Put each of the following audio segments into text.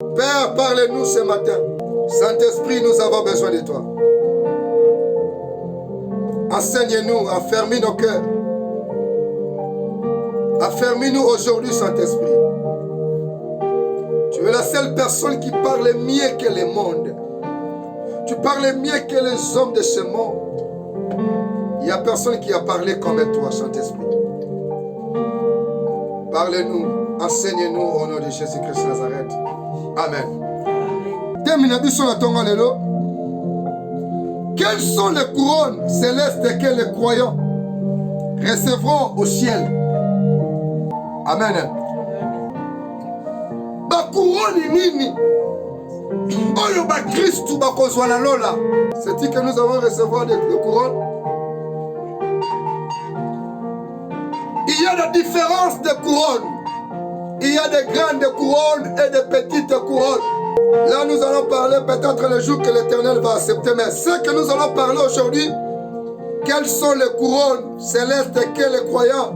Père, parle-nous ce matin. Saint-Esprit, nous avons besoin de toi. Enseigne-nous, affermis nos cœurs. Affermis-nous aujourd'hui, Saint-Esprit. Tu es la seule personne qui parle mieux que le monde. Tu parles mieux que les hommes de ce monde. Il n'y a personne qui a parlé comme toi, Saint-Esprit. Parle-nous, enseigne-nous au nom de Jésus-Christ Nazareth. Amen. Quelles sont les couronnes célestes que les croyants recevront au ciel? Amen. Ba couronne nini? Oyo ba Christ ba kozwa na lola. C'est-il que nous allons recevoir des couronnes? Il y a des différences de couronnes. Il y a des grandes couronnes et des petites couronnes. Là, nous allons parler peut-être le jour que l'Éternel va accepter. Mais ce que nous allons parler aujourd'hui, quelles sont les couronnes célestes que les croyants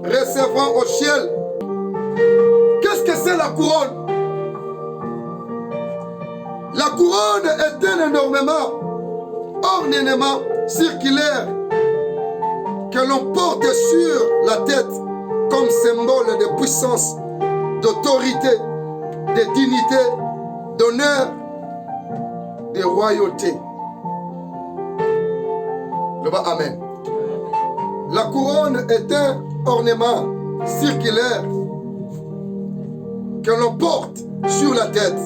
recevront au ciel? Qu'est-ce que c'est la couronne? La couronne est un ornement circulaire que l'on porte sur la tête comme symbole de puissance, d'autorité, de dignité, d'honneur, de royauté. Amen. La couronne est un ornement circulaire que l'on porte sur la tête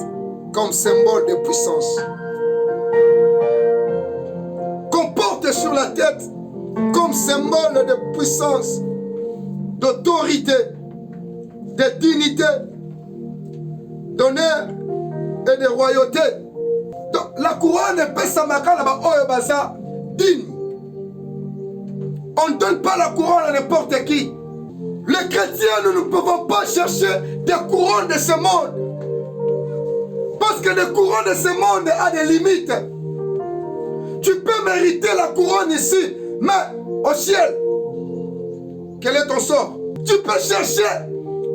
comme symbole de puissance. Qu'on porte sur la tête comme symbole de puissance, d'autorité, de dignité, d'honneur et de royauté. Donc, la couronne est digne. On ne donne pas la couronne à n'importe qui. Les chrétiens, nous ne pouvons pas chercher des couronnes de ce monde. Parce que les couronnes de ce monde ont des limites. Tu peux mériter la couronne ici, mais au ciel, quel est ton sort? Tu peux chercher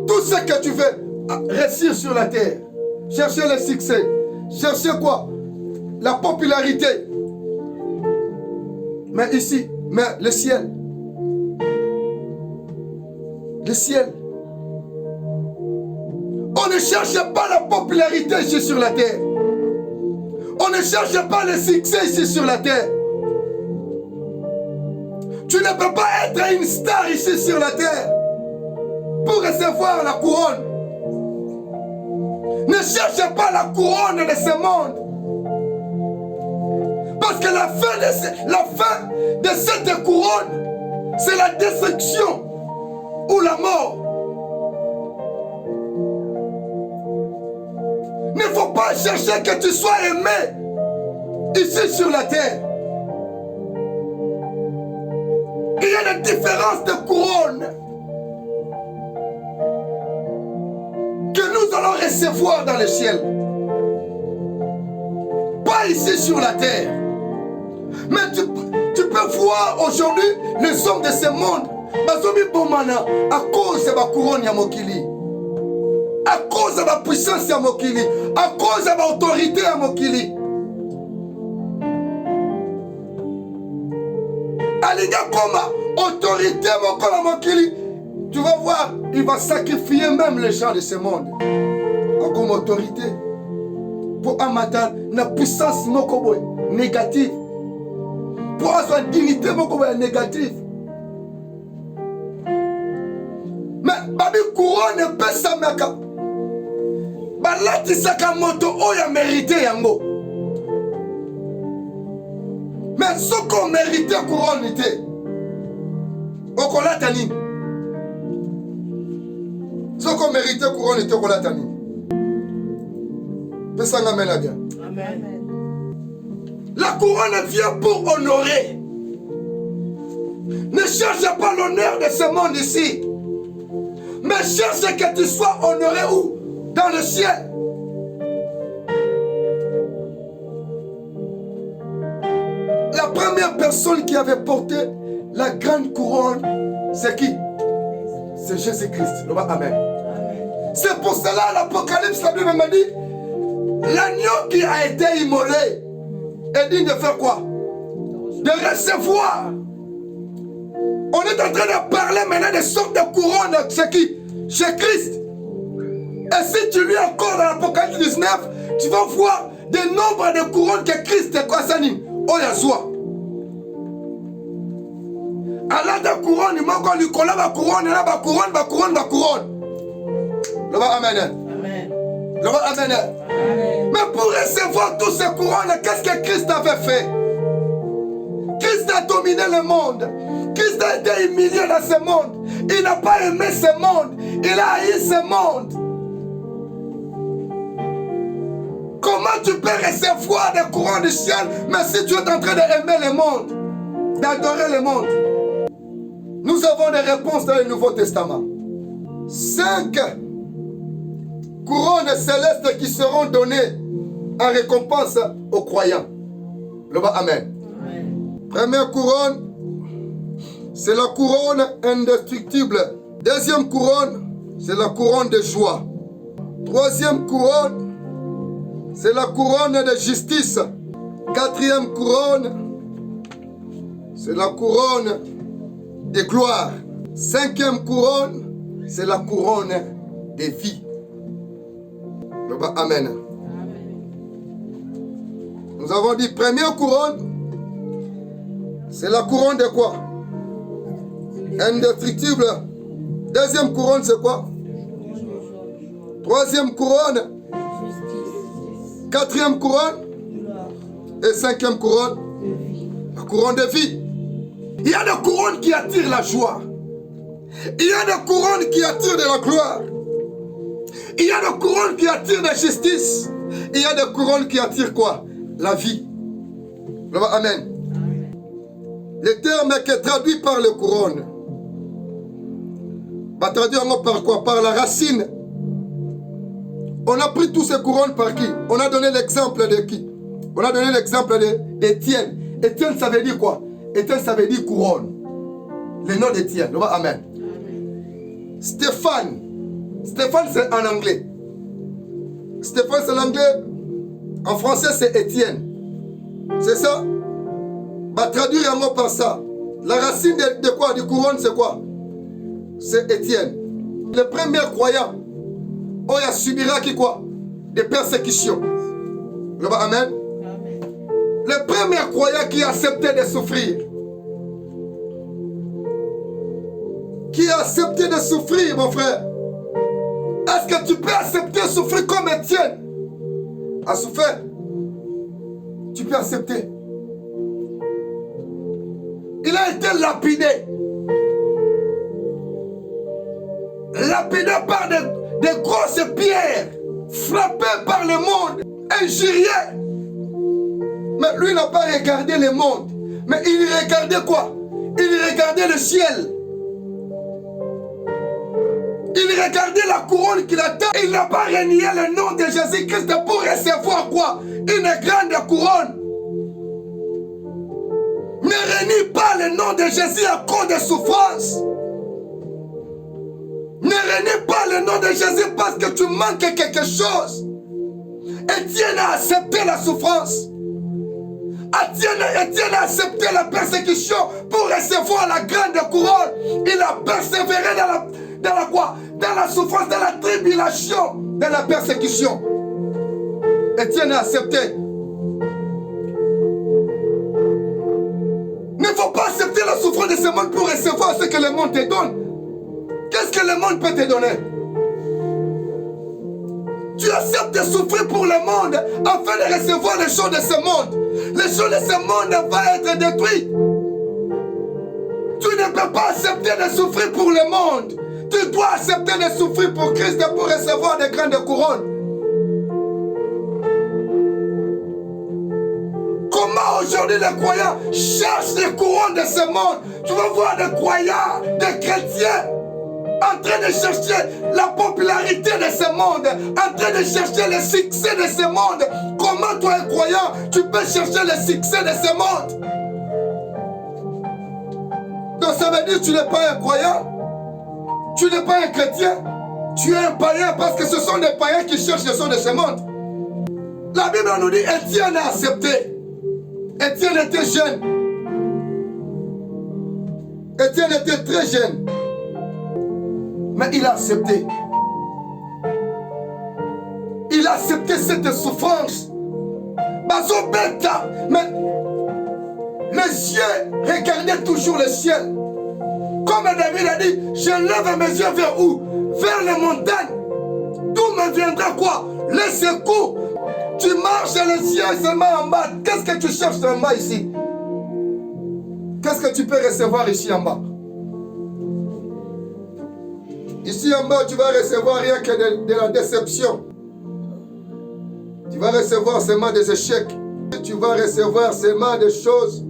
tout ce que tu veux réussir sur la terre. Chercher le succès. Chercher quoi? La popularité. Mais ici, mais le ciel. Le ciel. On ne cherche pas la popularité ici sur la terre. On ne cherche pas le succès ici sur la terre. Tu ne peux pas être une star ici sur la terre pour recevoir la couronne. Ne cherche pas la couronne de ce monde. Parce que la fin de cette couronne, c'est la destruction ou la mort. Il ne faut pas chercher que tu sois aimé ici sur la terre. Il y a une différence de couronne que nous allons recevoir dans le ciel. Pas ici sur la terre. Mais tu peux voir aujourd'hui les hommes de ce monde à cause de la couronne ya mokili, à cause de la puissance ya mokili, à cause de l'autorité ya mokili. Alinga koma autorité mokola mokili, tu vas voir, il va sacrifier même les gens de ce monde comme autorité pour amater la puissance mokoboy négative, pour avoir une dignité mokoboy négative. Mais babi couronne pesa meka balati saka moto oya mérité yango. Mais ce qu'on mérite couronne te okolata nini? Ce qu'on mérite couronne te okolata nini? Pesanga mena bien. Amen. La couronne vient pour honorer. Ne cherche pas l'honneur de ce monde ici. Mais cherche que tu sois honoré où? Dans le ciel. La première personne qui avait porté la grande couronne, c'est qui? C'est Jésus-Christ. Amen. C'est pour cela l'Apocalypse, la Bible m'a dit, L'agneau qui a été immolé est digne de faire quoi? De recevoir. On est en train de parler maintenant de sortes de couronnes. C'est qui? Chez Christ. Et si tu lis encore dans l'Apocalypse 19, tu vas voir des nombres de couronnes que Christ est quoi ça dit? Oh Yahshua. Alors de couronne, il m'a dit qu'on a la couronne, il a la couronne, la couronne, la couronne. Le va amen. Le va amen. Mais pour recevoir tous ces couronnes, qu'est-ce que Christ avait fait? Christ a dominé le monde. Christ a été humilié dans ce monde. Il n'a pas aimé ce monde. Il a haï ce monde. Comment tu peux recevoir des couronnes du ciel, mais si tu es en train d'aimer le monde, d'adorer le monde? Nous avons des réponses dans le Nouveau Testament. 5 couronnes célestes qui seront données en récompense aux croyants. Le bas, amen. Première couronne, c'est la couronne indestructible. Deuxième couronne, c'est la couronne de joie. Troisième couronne, c'est la couronne de justice. Quatrième couronne, c'est la couronne de gloire. Cinquième couronne, c'est la couronne de vie. Le bas, amen. Nous avons dit première couronne, c'est la couronne de quoi? Indestructible. Deuxième couronne, c'est quoi? Troisième couronne. Quatrième couronne. Et cinquième couronne. La couronne de vie. Il y a des couronnes qui attirent la joie. Il y a des couronnes qui attirent de la gloire. Il y a des couronnes qui attirent de la justice. Il y a des couronnes qui attirent quoi? La vie. Amen. Le terme qui est traduit par les couronnes va traduire par quoi? Par la racine. On a pris tous ces couronnes par qui? On a donné l'exemple de qui? On a donné l'exemple d'Étienne. Étienne, ça veut dire quoi? Étienne, ça veut dire couronne. Le nom d'Étienne. Amen. Stéphane. Stéphane, c'est en anglais. Stéphane, c'est l'anglais. En français, c'est Étienne. C'est ça? Va traduire un mot par ça. La racine de quoi? Du couronne, c'est quoi? C'est Étienne. Le premier croyant, il subira qui quoi? Des persécutions. Amen. Le premier croyant qui a accepté de souffrir. Qui a accepté de souffrir, mon frère? Est-ce que tu peux accepter de souffrir comme Étienne a souffert? Tu peux accepter. Il a été lapidé. Lapidé par des grosses pierres. Frappé par le monde. Injurié. Mais lui n'a pas regardé le monde. Mais il regardait quoi? Il regardait le ciel. Il regardait la couronne qu'il attend. Il n'a pas renié le nom de Jésus-Christ pour recevoir quoi? Une grande couronne. Ne renie pas le nom de Jésus à cause de souffrance. Ne renie pas le nom de Jésus parce que tu manques quelque chose. Étienne a accepté la souffrance. Étienne a accepté la persécution pour recevoir la grande couronne. Il a persévéré dans la quoi? Dans la souffrance, dans la tribulation, dans la persécution. Étienne a accepté. Il ne faut pas accepter la souffrance de ce monde pour recevoir ce que le monde te donne. Qu'est-ce que le monde peut te donner? Tu acceptes de souffrir pour le monde afin de recevoir les choses de ce monde. Les choses de ce monde vont être détruites. Tu ne peux pas accepter de souffrir pour le monde. Tu dois accepter de souffrir pour Christ pour recevoir des grandes couronnes. Comment aujourd'hui les croyants cherchent les couronnes de ce monde? Tu vas voir des croyants, des chrétiens en train de chercher la popularité de ce monde, en train de chercher le succès de ce monde. Comment toi, un croyant, tu peux chercher le succès de ce monde? Donc ça veut dire que tu n'es pas un croyant, tu n'es pas un chrétien, tu es un païen parce que ce sont des païens qui cherchent le son de ce monde. La Bible nous dit Étienne a accepté. Étienne était jeune. Étienne était très jeune. Mais il a accepté. Il a accepté cette souffrance. Mais les yeux regardaient toujours le ciel. Comme David a dit, je lève mes yeux vers où? Vers les montagnes. D'où me viendra quoi? Le secours. Tu marches et le ciel seulement en bas. Qu'est-ce que tu cherches en bas ici? Qu'est-ce que tu peux recevoir ici en bas? Ici en bas, tu vas recevoir rien que de la déception. Tu vas recevoir seulement des échecs. Tu vas recevoir seulement des choses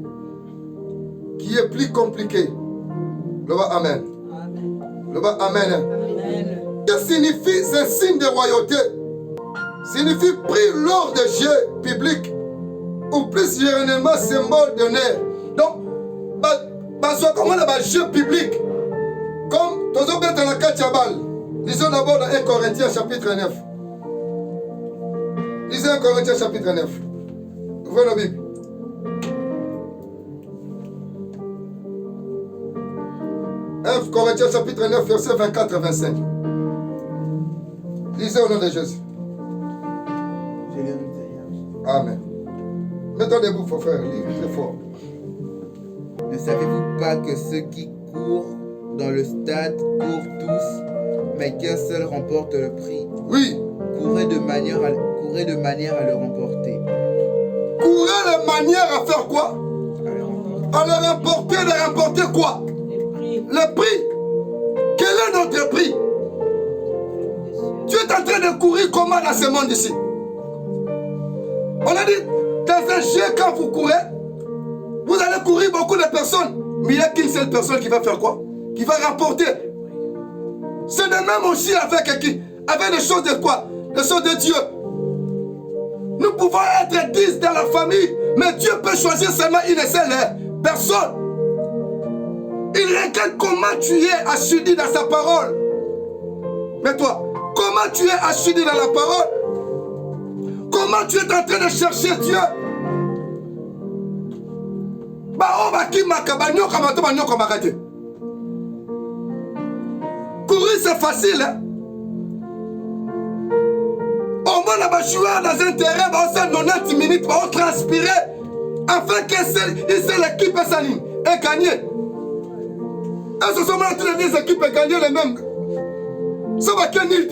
qui est plus compliquées. Gloire Amen. Gloire Amen. Amen. Que signifie ce signe de royauté? Signifie prix lors de jeux publics ou plus généralement symbole d'honneur. Donc, soit comment le jeu public comme tous les dans la Kachabal. Lisons d'abord dans 1 Corinthiens chapitre 9. Lisez 1 Corinthiens chapitre 9. Ouvrez la Bible. Corinthiens chapitre 9, verset 24 et 25. Lisez au nom de Jésus. Amen. Mettons debout, faut faire, lire très fort. Ne savez-vous pas que ceux qui courent dans le stade courent tous, mais qu'un seul remporte le prix? Oui. Courez de manière à le remporter. Courez de manière à faire quoi? À le remporter, de remporter quoi? Le prix. Quel est notre prix? Tu es en train de courir comment dans ce monde ici? On a dit, dans un jeu, quand vous courez, vous allez courir beaucoup de personnes. Mais il n'y a qu'une seule personne qui va faire quoi? Qui va remporter. C'est de même aussi avec qui? Avec les choses de quoi? Les choses de Dieu. Nous pouvons être 10 dans la famille, mais Dieu peut choisir seulement une seule personne. Il regarde comment tu es assidus dans sa parole. Mais toi, comment tu es assidus dans la parole? Comment tu es en train de chercher Dieu? Courir c'est facile, hein? Au moins là-bas, joueur dans un terrain, on s'est 90 minutes, on transpirer afin qu'une seule équipe s'anime et gagner. Et ce sont toutes les équipes gagner les mêmes. Ça va qu'il y ait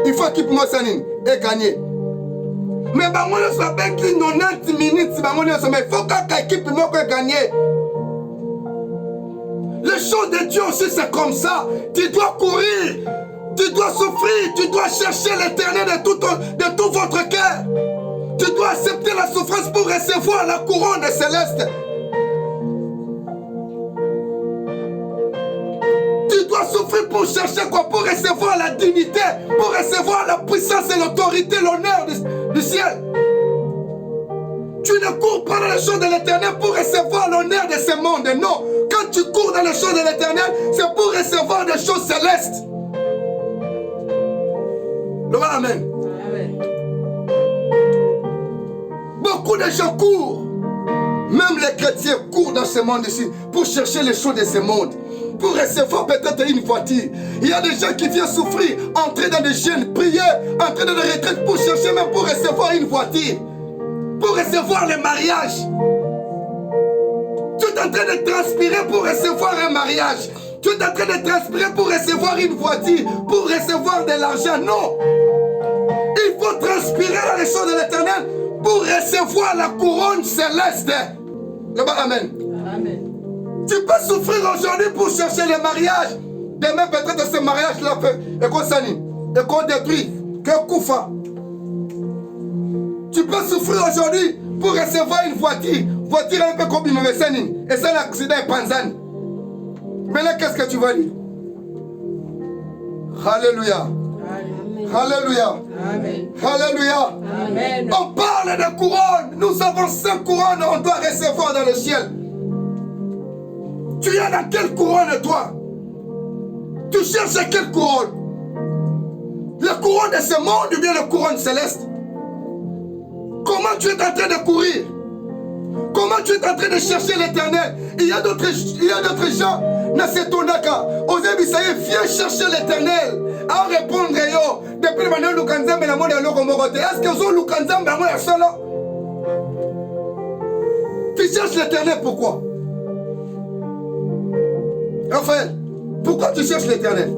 il faut équipe moi s'anime et gagner. Mais on ne soit pas 90 minutes, mais il faut qu'une équipe moi gagner. Les choses de Dieu aussi c'est comme ça. Tu dois courir. Tu dois souffrir, tu dois chercher l'éternel de tout votre cœur. Tu dois accepter la souffrance pour recevoir la couronne céleste. Tu dois souffrir pour chercher quoi? Pour recevoir la dignité, pour recevoir la puissance et l'autorité, l'honneur du ciel. Tu ne cours pas dans les choses de l'éternel pour recevoir l'honneur de ce monde. Non, quand tu cours dans les choses de l'éternel, c'est pour recevoir des choses célestes. Amen. Amen. Beaucoup de gens courent. Même les chrétiens courent dans ce monde ici pour chercher les choses de ce monde. Pour recevoir peut-être une voiture. Il y a des gens qui viennent souffrir, entrer dans des jeûnes, prier, entrer dans des retraites pour chercher même pour recevoir une voiture. Pour recevoir le mariage. Tu es en train de transpirer pour recevoir un mariage. Tu es en train de transpirer pour recevoir une voiture, pour recevoir de l'argent. Non. Il faut transpirer dans les choses de l'éternel pour recevoir la couronne céleste. Amen. Amen. Tu peux souffrir aujourd'hui pour chercher le mariage. Demain peut-être ce mariage-là et qu'on s'anime, et qu'on détruit, que koufa. Tu peux souffrir aujourd'hui pour recevoir une voiture. Voiture un peu comme une médecine. Et c'est un accident et panzane. Mais là, qu'est-ce que tu vas dire? Alléluia. Alléluia. Amen. Alléluia. Amen. On parle de couronne. Nous avons 5 couronnes on doit recevoir dans le ciel. Tu es dans quelle couronne toi? Tu cherches quelle couronne? La couronne de ce monde ou bien la couronne céleste? Comment tu es en train de courir? Comment tu es en train de chercher l'éternel? Il y a d'autres gens, Nasetonaka, Ozebisaye, viens chercher l'éternel. À répondre, yo, depuis le moment où Lukanzambe la monde est locomotive, est-ce que vous Lukanzambe la monde est solo? Tu cherches l'éternel, pourquoi? Raphaël, pourquoi tu cherches l'éternel?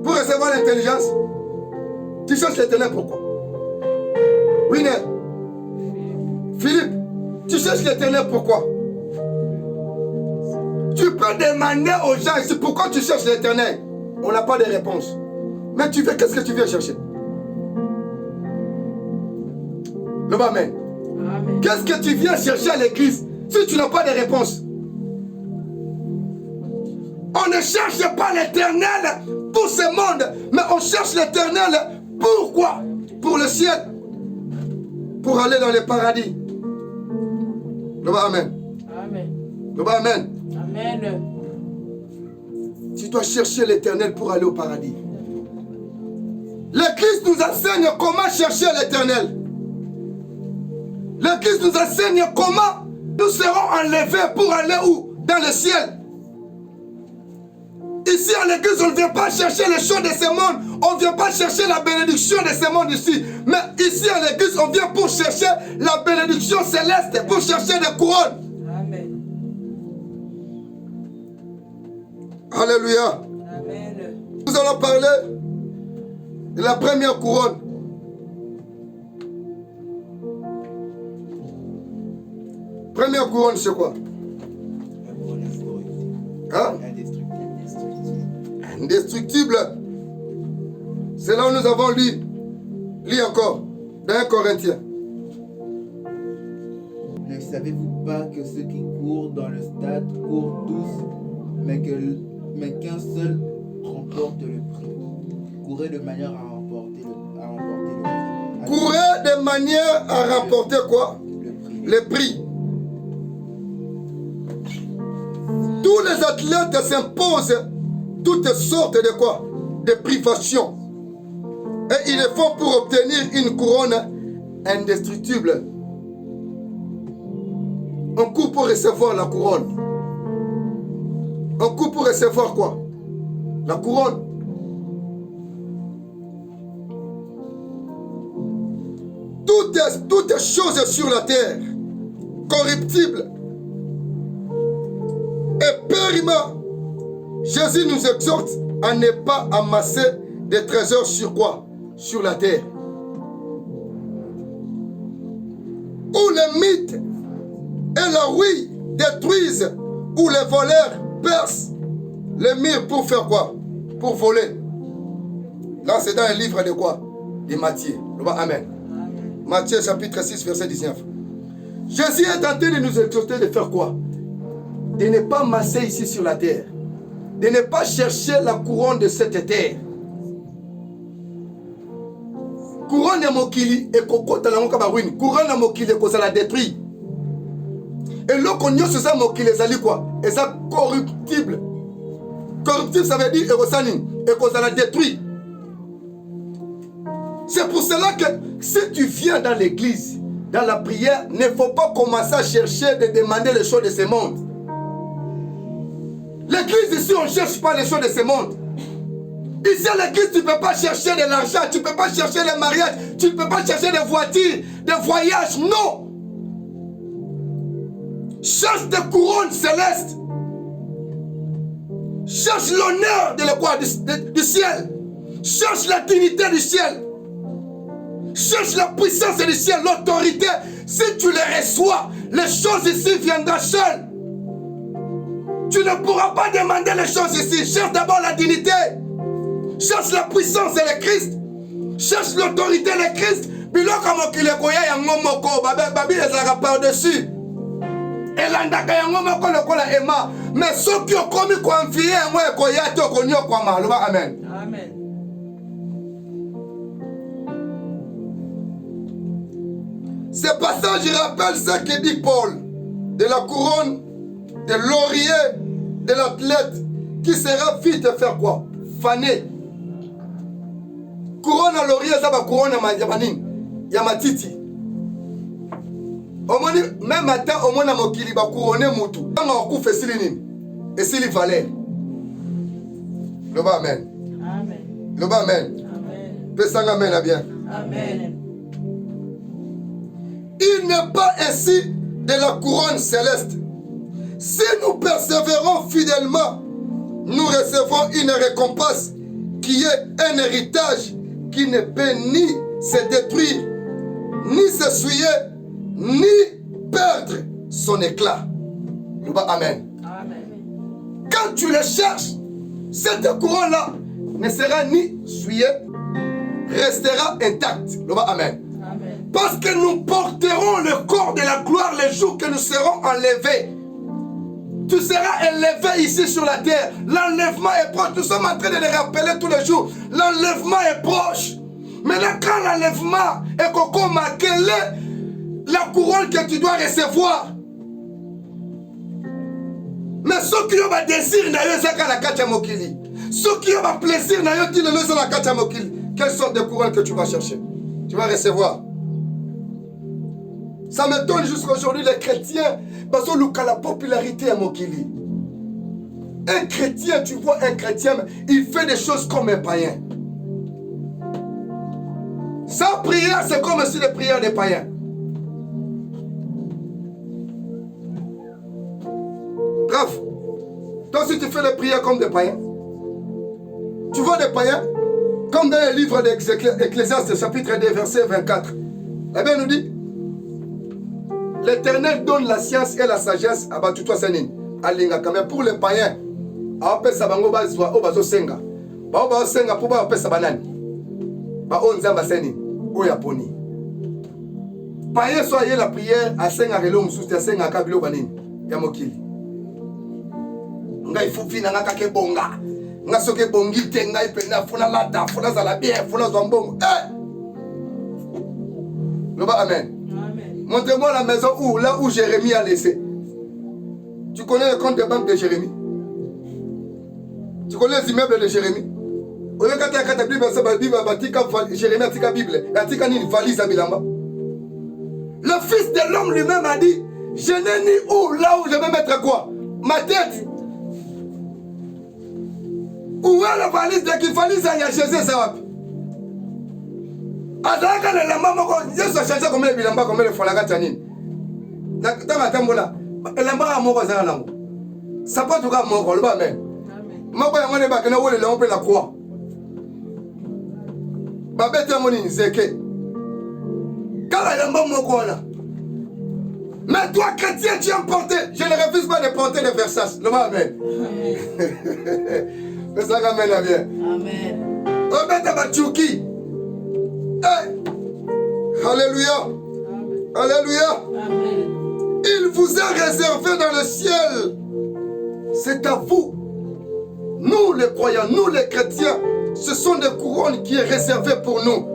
Pour recevoir l'intelligence? Tu cherches l'éternel, pourquoi? Winner, Philippe, tu cherches l'éternel, pourquoi? Tu peux demander aux gens ici pourquoi tu cherches l'éternel. On n'a pas de réponse. Mais tu fais, qu'est-ce que tu viens chercher? Le Amen. Qu'est-ce que tu viens chercher à l'église si tu n'as pas de réponse? On ne cherche pas l'éternel pour ce monde, mais on cherche l'éternel pourquoi? Pour le ciel. Pour aller dans le paradis. Le Amen. Amen. Le Amen. Amen. Tu dois chercher l'éternel pour aller au paradis. L'Église nous enseigne comment chercher l'éternel. L'Église nous enseigne comment nous serons enlevés pour aller où? Dans le ciel. Ici à l'église, on ne vient pas chercher les choses de ce monde. On ne vient pas chercher la bénédiction de ce monde ici. Mais ici à l'église, on vient pour chercher la bénédiction céleste, pour chercher des couronnes. Amen. Alléluia. Amen. Nous allons parler de la première couronne. Première couronne, c'est quoi? Hein? Indestructible. C'est là où nous avons lu. Lis encore. Dans 1 Corinthiens. Ne savez-vous pas que ceux qui courent dans le stade courent tous, mais qu'un seul remporte le prix? Courez de manière à remporter le prix. Courez de manière à remporter quoi? Le prix. Tous les athlètes s'imposent toutes sortes de quoi? De privations. Et ils le font pour obtenir une couronne indestructible. On court pour recevoir la couronne. On court pour recevoir quoi? La couronne. Toutes choses sur la terre, corruptibles et périmants, Jésus nous exhorte à ne pas amasser des trésors sur quoi? Sur la terre. Où les mythes et la rouille détruisent, où les voleurs percent les murs pour faire quoi? Pour voler. Là, c'est dans un livre de quoi? De Matthieu. Amen. Matthieu chapitre 6, verset 19. Jésus est tenté de nous exhorter de faire quoi? De ne pas masser ici sur la terre. De ne pas chercher la couronne de cette terre. Couronne ya mokili et kokota la moka win. Couronne ya mokili ko ça la détruit. Et loko nyonso ça mokili ezali quoi? Eza corruptible. Corruptible ça veut dire erosani et ko ça la détruit. C'est pour cela que si tu viens dans l'église, dans la prière, ne faut pas commencer à chercher de demander les choses de ce monde. L'église ici, on ne cherche pas les choses de ce monde. Ici à l'église, tu ne peux pas chercher de l'argent, tu ne peux pas chercher les mariages, tu ne peux pas chercher des voitures, des voyages, non. Cherche des couronnes célestes. Cherche l'honneur du ciel. Cherche la dignité du ciel. Cherche la puissance du ciel, l'autorité. Si tu les reçois, les choses ici viendront seules. Tu ne pourras pas demander les choses ici. Cherche d'abord la dignité. Cherche la puissance et le Christ. Cherche l'autorité et le Christ. Biloko mokile koya yango moko babi ezaka par-dessus. Elandaka yango moko lokola ema. Mais ceux qui ont commis confier yango ekoya to konyo kwa maloba amen. Amen. Ce passage rappelle ce que dit Paul de la couronne, de laurier, de l'athlète qui sera vite faire quoi? Fané. couronne à laurier, ça va couronne à manine. Yamatiti. Même matin, au moins, il va couronner Moutou. Quand on coupe, c'est Silinine. Et c'est les valets. Le bas, amen. Amen. Le bas, amen. Amen. Pesang, amen, à bien. Amen. Il n'est pas ainsi de la couronne céleste. Si nous persévérons fidèlement, nous recevons une récompense qui est un héritage qui ne peut ni se détruire, ni se souiller, ni perdre son éclat. Amen. Amen. Quand tu le cherches, cette couronne-là ne sera ni souillée, restera intacte. Amen. Amen. Parce que nous porterons le corps de la gloire les jours que nous serons enlevés. Tu seras élevé ici sur la terre. L'enlèvement est proche. Nous sommes en train de le rappeler tous les jours. L'enlèvement est proche. Maintenant, quand l'enlèvement est comme quelle est la couronne que tu dois recevoir? Mais ceux qui ont un désir, ceux qui ont un plaisir, quelle sorte de couronne que tu vas chercher? Tu vas recevoir. Ça m'étonne jusqu'à aujourd'hui, les chrétiens, parce que la popularité à Mokili. Un chrétien, tu vois un chrétien, il fait des choses comme un païen. Sa prière, c'est comme si les prières des païens. Bref, toi si tu fais les prières comme des païens, tu vois des païens, comme dans le livre d'Ecclésiaste, chapitre 2, verset 24. La Bible nous dit, l'Éternel donne la science et la sagesse à Batutwa Sanin. Mais pour les païens, après ça, on va se senga. On va se senga pour faire ça banane. On va se senga. Au Japoni. Païen soit la prière à senga relou moussous, à senga kabilo banin. Yamokili. Nga ifufi na nga kake bonga. Nga soke bongi te nga ipena funa lada, funa zala bien, funa zambongo. Amen. Montrez-moi la maison où, là où Jérémie a laissé. Tu connais le compte de banque de Jérémie? Tu connais les immeubles de Jérémie? Jérémie a tika Bible, a tika une valise à Bilamba. Le fils de l'homme lui-même a dit, je n'ai ni où, là où je vais mettre quoi? Ma tête. Où est la valise de qui valise à Jésus ça? Azaka le lamba moko Yesu a changé comme le bilamba comme le folaka tanine. Dans ma tambola, le lamba moko zana nango. Ça pas tout cas moko le ba men. Moko ya ngone ba kana wole le on peut la croix. Ba bete ngoni nzeke. Kala lamba moko là. Mais toi chrétien tu aimes porter, je ne refuse pas de porter le Versace. Le ba amen. Mais ça ramène à bien. Amen. On bete ba chuki. Hey. Alléluia. Amen. Alléluia. Amen. Il vous est réservé dans le ciel. C'est à vous. Nous les croyants, nous les chrétiens, ce sont des couronnes qui est réservées pour nous.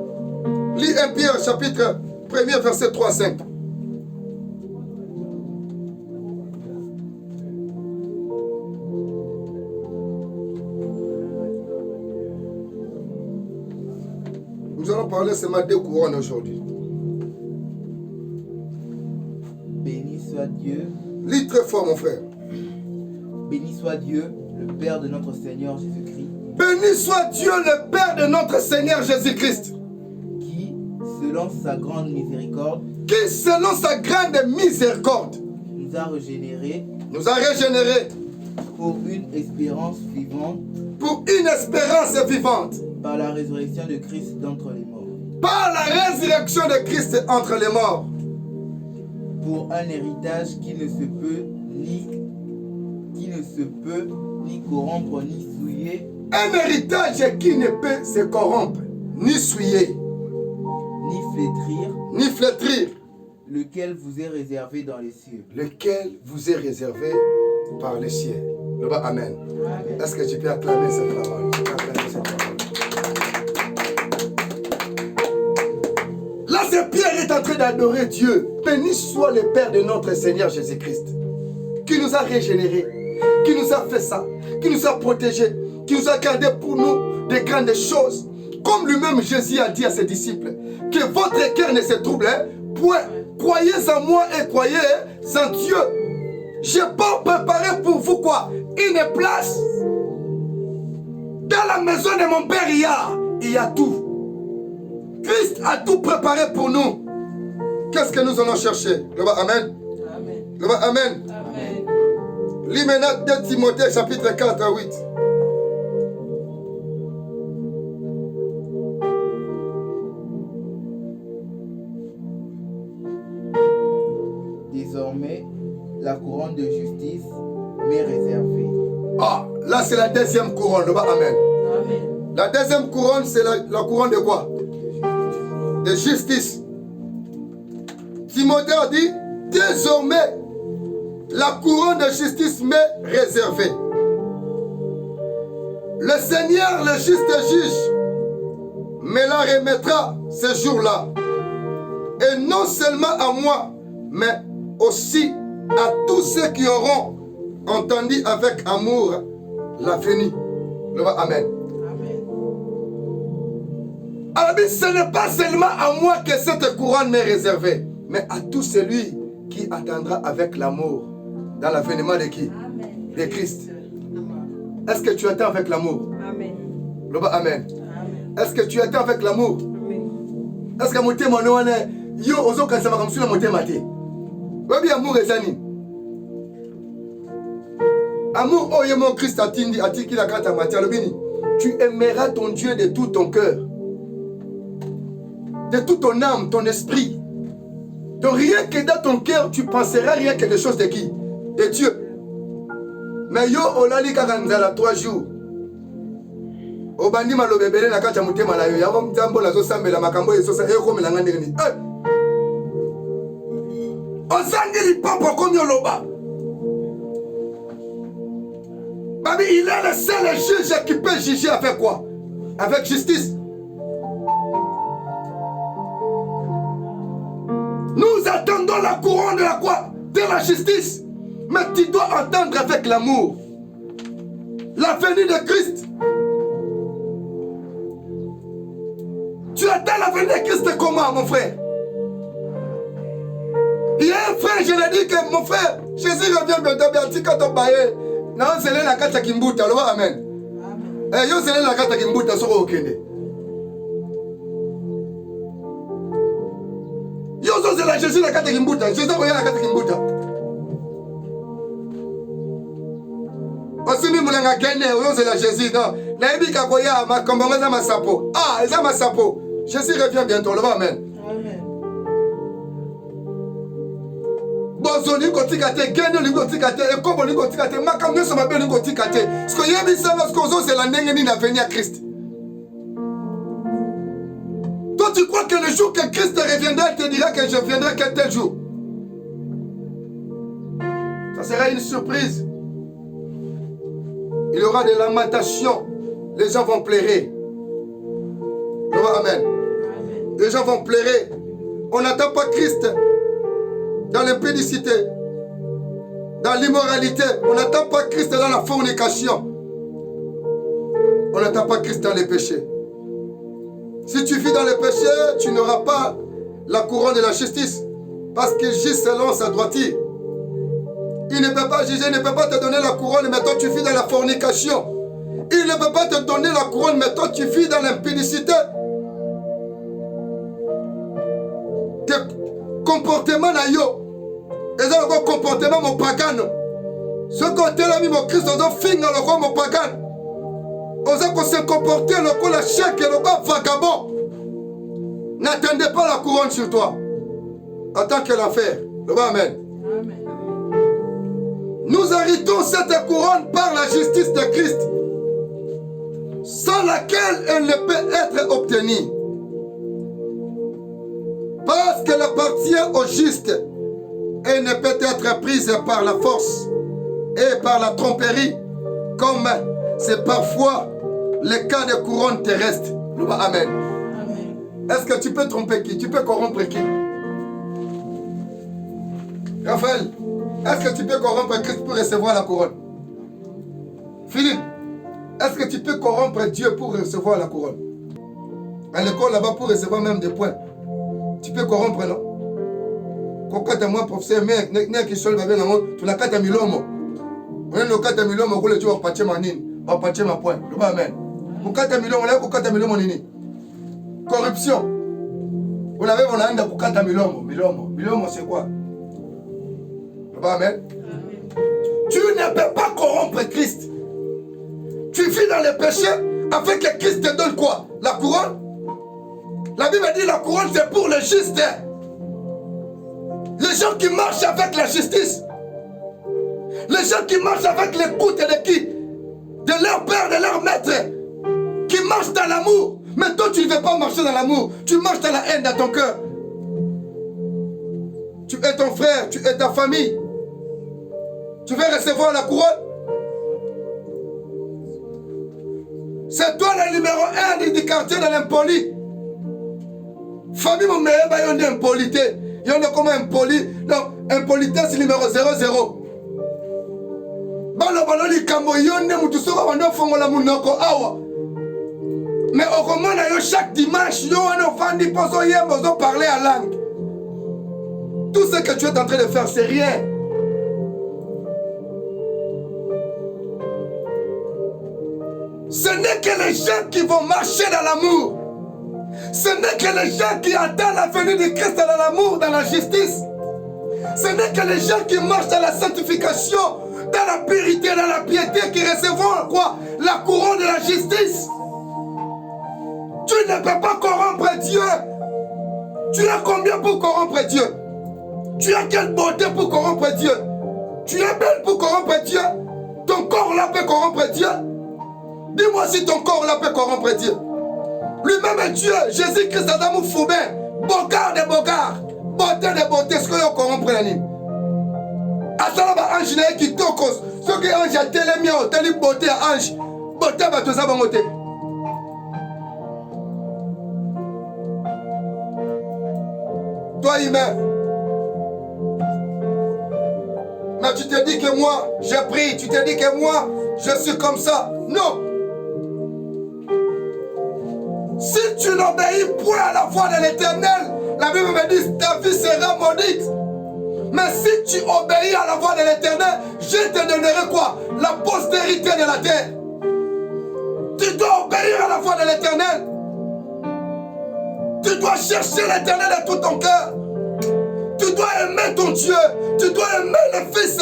Lis 1 Pierre chapitre 1er verset 3 à 5. Nous allons parler seulement des couronnes aujourd'hui. Béni soit Dieu. Lis très fort mon frère. Béni soit Dieu, le Père de notre Seigneur Jésus-Christ. Béni soit Dieu le Père de notre Seigneur Jésus-Christ. Qui, selon sa grande miséricorde, nous a régénérés pour une espérance vivante. Par la résurrection de Christ d'entre les morts. Par la résurrection de Christ entre les morts. Pour un héritage qui ne se peut ni corrompre ni souiller. Un héritage qui ne peut se corrompre ni souiller. Ni flétrir. Lequel vous est réservé dans les cieux. Lequel vous est réservé par les cieux. Le bas, amen. Amen. Est-ce que tu peux acclamer cette parole? Là, c'est Pierre est en train d'adorer Dieu. Béni soit le Père de notre Seigneur Jésus-Christ, qui nous a régénérés, qui nous a fait ça, qui nous a protégés, qui nous a gardés pour nous des grandes choses. Comme lui-même Jésus a dit à ses disciples, que votre cœur ne se trouble point. Croyez en moi et croyez en Dieu. Je peux préparer pour vous quoi? Une place. Dans la maison de mon Père, il y a tout. Christ a tout préparé pour nous. Qu'est-ce que nous allons chercher? Le bas, amen. Amen. Le bas, amen. Amen. Lis maintenant 2 Timothée chapitre 4 à 8. Désormais, la couronne de justice m'est réservée. Ah, là c'est la deuxième couronne. Le bas, amen. Amen. La deuxième couronne, c'est la couronne de quoi? De justice. Timothée a dit, désormais, la couronne de justice m'est réservée. Le Seigneur, le juste juge, me la remettra ce jour-là. Et non seulement à moi, mais aussi à tous ceux qui auront entendu avec amour la venue. Le mot amen. Amen. Alors, ce n'est pas seulement à moi que cette couronne m'est réservée, mais à tout celui qui attendra avec l'amour dans l'avènement de qui? Amen. De Christ. Amen. Est-ce que tu attends avec l'amour? Amen. Le mot amen. Amen. Est-ce que tu attends avec l'amour? Amen. Est-ce que mon témoin est yo ozo kansama comme si le moté maté? Oui, bien amour et zani. Amour, oh, mon Christ a dit qu'il a gratté à Matthieu. Tu aimeras ton Dieu de tout ton cœur, de toute ton âme, ton esprit. Donc rien que dans ton cœur, tu penseras rien que des choses de qui? De Dieu. Mais yo, olali kakanzala 3 jours. Obandi malobebele na kacha mutema na yo. Yabo mtambo la zo sambela makambo yeso sa eko melanga ndeni. Ozangeli papa comme yoloba. Babi, il est le seul juge qui peut juger avec quoi? Avec justice. Nous attendons la couronne de la quoi? De la justice. Mais tu dois attendre avec l'amour la venue de Christ. Tu attends la venue de Christ comment, mon frère? Il y a un frère, je l'ai dit que mon frère, Jésus revient bientôt, bien quand on baille. Non, c'est là la carte qui m'boute, alors amen. Eh, yo, c'est là la carte qui m'boute, sur aucun. Yo, c'est là Jésus la carte qui m'boute, Jésus regarde la carte qui m'boute. Aussi, même la gagne, yo, c'est là Jésus, non. Naïbi Kakoya, ma combat, ma sapo. Ah, ils ont ma sapo. Jésus revient bientôt, alors amen. Bozo ni kotikate, genyo ni kotikate, ekobo ni kotikate, makam ne soma be ni kotikate. Parce que yebi sama skozo c'est la ndenge ni na venir à Christ. Toi tu crois que le jour que Christ reviendra, il te dira que je viendrai quel tel jour? Ça sera une surprise. Il y aura des lamentations. Les gens vont pleurer. Amen. Les gens vont pleurer. On n'attend pas Christ dans l'impudicité, dans l'immoralité. On n'attend pas Christ dans la fornication. On n'attend pas Christ dans les péchés. Si tu vis dans les péchés, tu n'auras pas la couronne de la justice. Parce qu'il juge selon sa droiture. Il ne peut pas juger, il ne peut pas te donner la couronne, mais toi tu vis dans la fornication. Il ne peut pas te donner la couronne, mais toi tu vis dans l'impudicité. Tes comportements na yo. Et ça, le comportement mon pagan. Ce côté là, mon Christ, on a fini le mon pagan. On a se comporter le coup la chèque et le coup vagabond. N'attendez pas la couronne sur toi. Attends que l'affaire. Amen. Amen. Nous héritons cette couronne par la justice de Christ, sans laquelle elle ne peut être obtenue. Parce qu'elle appartient au juste. Elle ne peut être prise par la force et par la tromperie, comme c'est parfois le cas des couronnes terrestres. Amen. Amen. Est-ce que tu peux tromper qui? Tu peux corrompre qui? Raphaël, est-ce que tu peux corrompre Christ pour recevoir la couronne? Philippe, est-ce que tu peux corrompre Dieu pour recevoir la couronne? À l'école là-bas, pour recevoir même des points, tu peux corrompre, non? Quand moi, professeur, mais qui seul va bien, tu n'as qu'à ta milomo. On a qu'à ta milomo, on a dit, on va patcher ma nine, on va patcher ma point. Le amen. On a qu'à milomo, on a qu'à milomo nini. Corruption. On avait on a un pour qu'à milomo. Milomo, c'est quoi? Le amen. Tu ne peux pas corrompre Christ. Tu vis dans le péché afin que Christ te donne quoi? La couronne. La Bible dit la couronne c'est pour les justes. Les gens qui marchent avec la justice. Les gens qui marchent avec l'écoute de qui? De leur père, de leur maître. Qui marchent dans l'amour. Mais toi tu ne veux pas marcher dans l'amour. Tu marches dans la haine dans ton cœur. Tu es ton frère, tu es ta famille. Tu veux recevoir la couronne? C'est toi le numéro 1 du quartier de l'impoli. Famille, mon meilleur, il y a une impolité. Il y a comme impoli. Donc, impolitesse numéro 00. Mais au roman, chaque dimanche, il y a parler à langue. Tout ce que tu es en train de faire, c'est rien. Ce n'est que les gens qui vont marcher dans l'amour. Ce n'est que les gens qui attendent la venue de Christ dans l'amour, dans la justice. Ce n'est que les gens qui marchent dans la sanctification, dans la purité, dans la piété, qui recevront quoi? La couronne de la justice. Tu ne peux pas corrompre Dieu. Tu as combien pour corrompre Dieu? Tu as quelle beauté pour corrompre Dieu? Tu es belle pour corrompre Dieu? Ton corps là peut corrompre Dieu? Dis-moi si ton corps là peut corrompre Dieu. Lui-même est Dieu. Jésus-Christ Adam Foubin. Bogard de Bogard. Beauté de beauté. Ce que vous corrompre la nuit. Asalaba ange n'a qui tokos. Ce que ange a télémia au télé beauté à ange. Beauté à tout ça bangoté. Toi humain. Mais tu te dis que moi, j'ai pris. Tu te dis que moi, je suis comme ça. Non. Si tu n'obéis point à la voix de l'Éternel, la Bible me dit ta vie sera maudite. Mais si tu obéis à la voix de l'Éternel, je te donnerai quoi? La postérité de la terre. Tu dois obéir à la voix de l'Éternel. Tu dois chercher l'Éternel de tout ton cœur. Tu dois aimer ton Dieu. Tu dois aimer le Fils.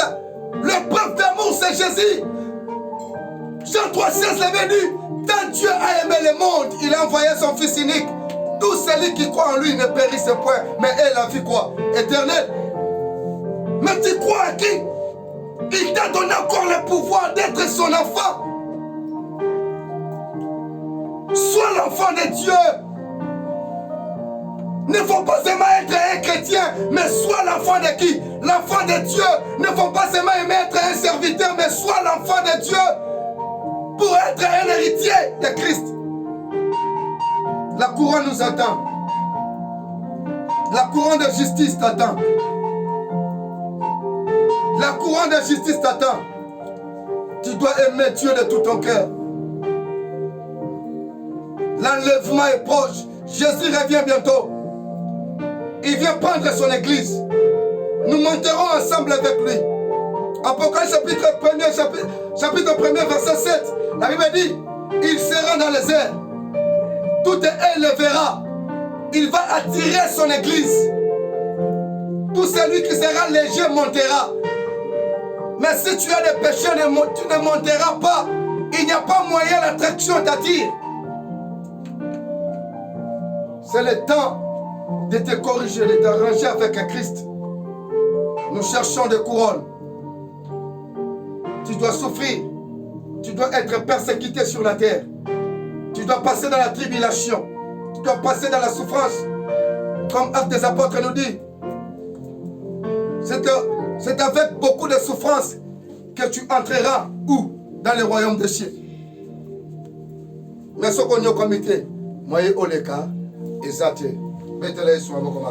Le preuve d'amour, c'est Jésus. Jean 3,16 l'avait dit. Tant Dieu a aimé le monde, il a envoyé son Fils unique. Tout celui qui croit en lui ne périsse point, mais est la vie quoi? Éternelle. Mais tu crois à qui? Il t'a donné encore le pouvoir d'être son enfant. Sois l'enfant de Dieu. Ne faut pas seulement être un chrétien, mais sois l'enfant de qui? L'enfant de Dieu. Ne faut pas seulement aimer être un serviteur, mais sois l'enfant de Dieu. Pour être un héritier de Christ. La couronne nous attend. La couronne de justice t'attend. La couronne de justice t'attend. Tu dois aimer Dieu de tout ton cœur. L'enlèvement est proche. Jésus revient bientôt. Il vient prendre son église. Nous monterons ensemble avec lui. Apocalypse chapitre 1er, verset 7. La Bible dit, il sera dans les airs. Tout elle le verra. Il va attirer son église. Tout celui qui sera léger montera. Mais si tu as des péchés, tu ne monteras pas. Il n'y a pas moyen, l'attraction t'attire. C'est le temps de te corriger, de t'arranger avec Christ. Nous cherchons des couronnes. Tu dois souffrir. Tu dois être persécuté sur la terre. Tu dois passer dans la tribulation. Tu dois passer dans la souffrance. Comme Actes des Apôtres nous dit. C'est avec beaucoup de souffrance que tu entreras où? Dans le royaume des cieux. Mais ce qu'on y a comité, moi et Oleka, et Zate, mettez-les sur un mot comme